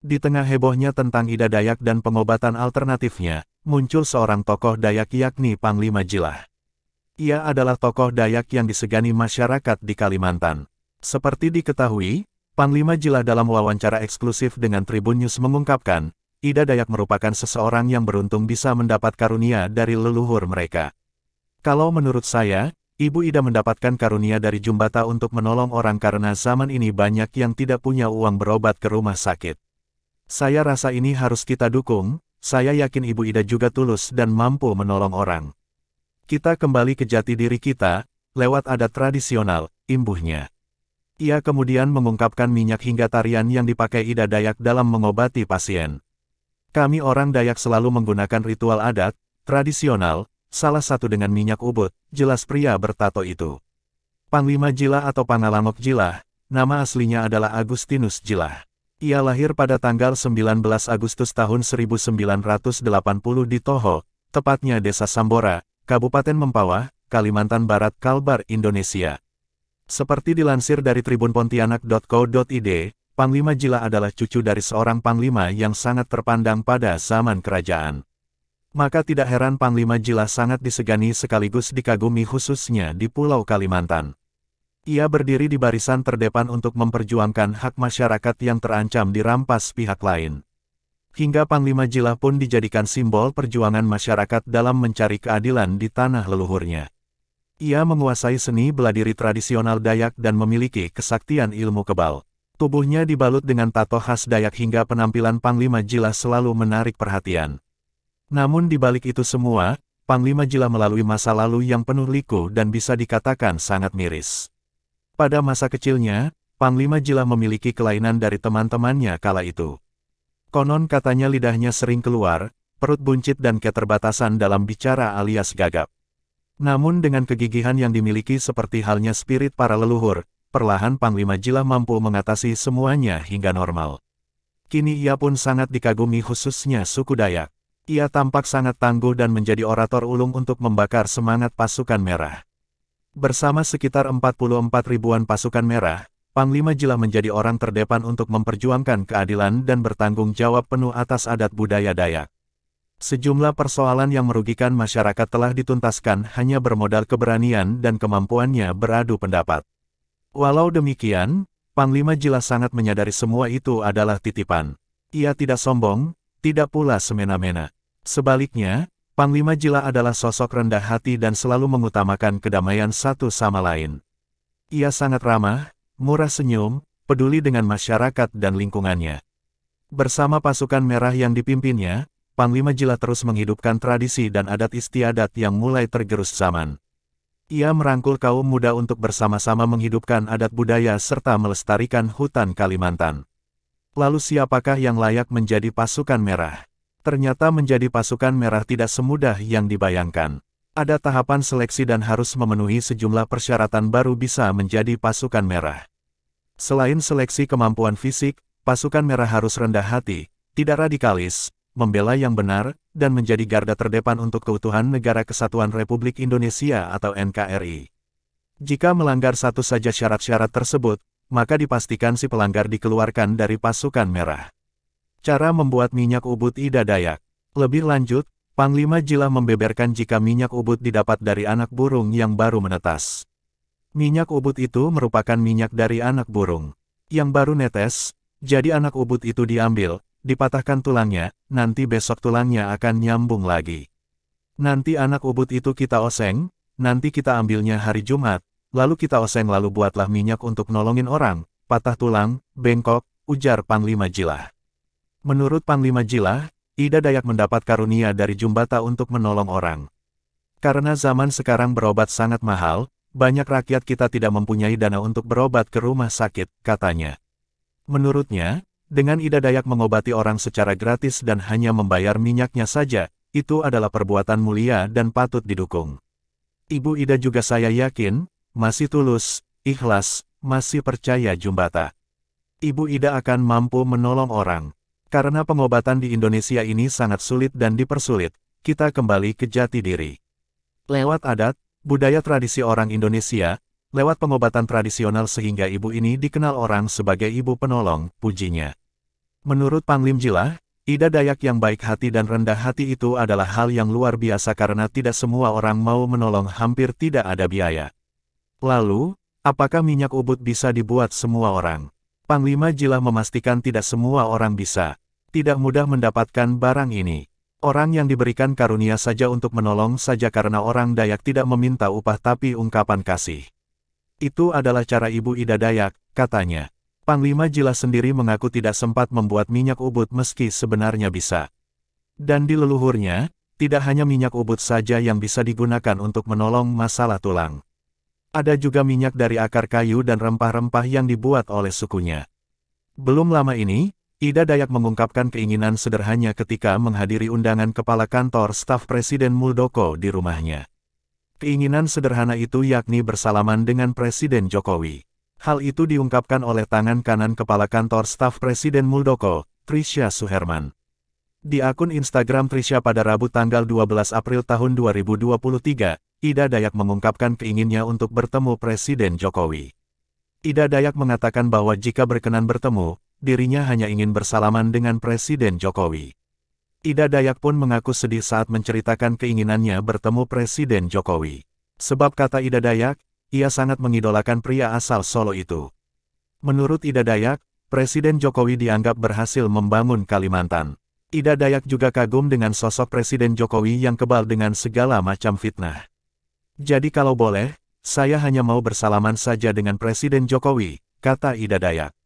Di tengah hebohnya tentang Ida Dayak dan pengobatan alternatifnya, muncul seorang tokoh Dayak yakni Panglima Jilah. Ia adalah tokoh Dayak yang disegani masyarakat di Kalimantan. Seperti diketahui, Panglima Jilah dalam wawancara eksklusif dengan Tribun News mengungkapkan, Ida Dayak merupakan seseorang yang beruntung bisa mendapat karunia dari leluhur mereka. Kalau menurut saya, Ibu Ida mendapatkan karunia dari Jumbata untuk menolong orang karena zaman ini banyak yang tidak punya uang berobat ke rumah sakit. Saya rasa ini harus kita dukung, saya yakin Ibu Ida juga tulus dan mampu menolong orang. Kita kembali ke jati diri kita, lewat adat tradisional, imbuhnya. Ia kemudian mengungkapkan minyak hingga tarian yang dipakai Ida Dayak dalam mengobati pasien. Kami orang Dayak selalu menggunakan ritual adat, tradisional, salah satu dengan minyak ubud, jelas pria bertato itu. Panglima Jilah atau Pangalangok Jilah, nama aslinya adalah Agustinus Jilah. Ia lahir pada tanggal 19 Agustus tahun 1980 di Toho, tepatnya Desa Sambora, Kabupaten Mempawah, Kalimantan Barat, Kalbar, Indonesia. Seperti dilansir dari tribunpontianak.co.id, Panglima Jilah adalah cucu dari seorang panglima yang sangat terpandang pada zaman kerajaan. Maka tidak heran Panglima Jilah sangat disegani sekaligus dikagumi khususnya di Pulau Kalimantan. Ia berdiri di barisan terdepan untuk memperjuangkan hak masyarakat yang terancam dirampas pihak lain. Hingga Panglima Jilah pun dijadikan simbol perjuangan masyarakat dalam mencari keadilan di tanah leluhurnya. Ia menguasai seni bela diri tradisional Dayak dan memiliki kesaktian ilmu kebal. Tubuhnya dibalut dengan tato khas Dayak hingga penampilan Panglima Jilah selalu menarik perhatian. Namun di balik itu semua, Panglima Jilah melalui masa lalu yang penuh liku dan bisa dikatakan sangat miris. Pada masa kecilnya, Panglima Jilah memiliki kelainan dari teman-temannya kala itu. Konon katanya lidahnya sering keluar, perut buncit dan keterbatasan dalam bicara alias gagap. Namun dengan kegigihan yang dimiliki seperti halnya spirit para leluhur, perlahan Panglima Jilah mampu mengatasi semuanya hingga normal. Kini ia pun sangat dikagumi khususnya suku Dayak. Ia tampak sangat tangguh dan menjadi orator ulung untuk membakar semangat pasukan merah. Bersama sekitar 44 ribuan pasukan merah, Panglima Jilah menjadi orang terdepan untuk memperjuangkan keadilan dan bertanggung jawab penuh atas adat budaya Dayak. Sejumlah persoalan yang merugikan masyarakat telah dituntaskan hanya bermodal keberanian dan kemampuannya beradu pendapat. Walau demikian, Panglima Jilah sangat menyadari semua itu adalah titipan. Ia tidak sombong, tidak pula semena-mena. Sebaliknya, Panglima Jilah adalah sosok rendah hati dan selalu mengutamakan kedamaian satu sama lain. Ia sangat ramah, murah senyum, peduli dengan masyarakat dan lingkungannya. Bersama pasukan merah yang dipimpinnya, Panglima Jilah terus menghidupkan tradisi dan adat istiadat yang mulai tergerus zaman. Ia merangkul kaum muda untuk bersama-sama menghidupkan adat budaya serta melestarikan hutan Kalimantan. Lalu siapakah yang layak menjadi pasukan merah? Ternyata menjadi pasukan merah tidak semudah yang dibayangkan. Ada tahapan seleksi dan harus memenuhi sejumlah persyaratan baru bisa menjadi pasukan merah. Selain seleksi kemampuan fisik, pasukan merah harus rendah hati, tidak radikalis, membela yang benar, dan menjadi garda terdepan untuk keutuhan Negara Kesatuan Republik Indonesia atau NKRI. Jika melanggar satu saja syarat-syarat tersebut, maka dipastikan si pelanggar dikeluarkan dari pasukan merah. Cara membuat minyak ubud Ida Dayak. Lebih lanjut, Panglima Jilah membeberkan jika minyak ubud didapat dari anak burung yang baru menetas. Minyak ubud itu merupakan minyak dari anak burung yang baru netes, jadi anak ubud itu diambil, dipatahkan tulangnya, nanti besok tulangnya akan nyambung lagi. Nanti anak ubud itu kita oseng, nanti kita ambilnya hari Jumat, lalu kita oseng lalu buatlah minyak untuk nolongin orang, patah tulang, bengkok, ujar Panglima Jilah. Menurut Panglima Jilah, Ida Dayak mendapat karunia dari Jumbata untuk menolong orang. Karena zaman sekarang berobat sangat mahal, banyak rakyat kita tidak mempunyai dana untuk berobat ke rumah sakit, katanya. Menurutnya, dengan Ida Dayak mengobati orang secara gratis dan hanya membayar minyaknya saja, itu adalah perbuatan mulia dan patut didukung. Ibu Ida juga saya yakin, masih tulus, ikhlas, masih percaya Jumbata. Ibu Ida akan mampu menolong orang. Karena pengobatan di Indonesia ini sangat sulit dan dipersulit, kita kembali ke jati diri. Lewat adat, budaya tradisi orang Indonesia, lewat pengobatan tradisional sehingga ibu ini dikenal orang sebagai ibu penolong, pujinya. Menurut Panglim Jilah, Ida Dayak yang baik hati dan rendah hati itu adalah hal yang luar biasa karena tidak semua orang mau menolong, hampir tidak ada biaya. Lalu, apakah minyak ubud bisa dibuat semua orang? Panglima Jilah memastikan tidak semua orang bisa. Tidak mudah mendapatkan barang ini. Orang yang diberikan karunia saja untuk menolong saja karena orang Dayak tidak meminta upah tapi ungkapan kasih. Itu adalah cara Ibu Ida Dayak, katanya. Panglima Jilah sendiri mengaku tidak sempat membuat minyak ubud meski sebenarnya bisa. Dan di leluhurnya, tidak hanya minyak ubud saja yang bisa digunakan untuk menolong masalah tulang. Ada juga minyak dari akar kayu dan rempah-rempah yang dibuat oleh sukunya. Belum lama ini, Ida Dayak mengungkapkan keinginan sederhananya ketika menghadiri undangan kepala kantor staf Presiden Muldoko di rumahnya. Keinginan sederhana itu yakni bersalaman dengan Presiden Jokowi. Hal itu diungkapkan oleh tangan kanan Kepala Kantor Staf Presiden Muldoko, Trisha Suherman. Di akun Instagram Trisha pada Rabu tanggal 12 April tahun 2023, Ida Dayak mengungkapkan keinginannya untuk bertemu Presiden Jokowi. Ida Dayak mengatakan bahwa jika berkenan bertemu, dirinya hanya ingin bersalaman dengan Presiden Jokowi. Ida Dayak pun mengaku sedih saat menceritakan keinginannya bertemu Presiden Jokowi. Sebab kata Ida Dayak, ia sangat mengidolakan pria asal Solo itu. Menurut Ida Dayak, Presiden Jokowi dianggap berhasil membangun Kalimantan. Ida Dayak juga kagum dengan sosok Presiden Jokowi yang kebal dengan segala macam fitnah. Jadi kalau boleh, saya hanya mau bersalaman saja dengan Presiden Jokowi, kata Ida Dayak.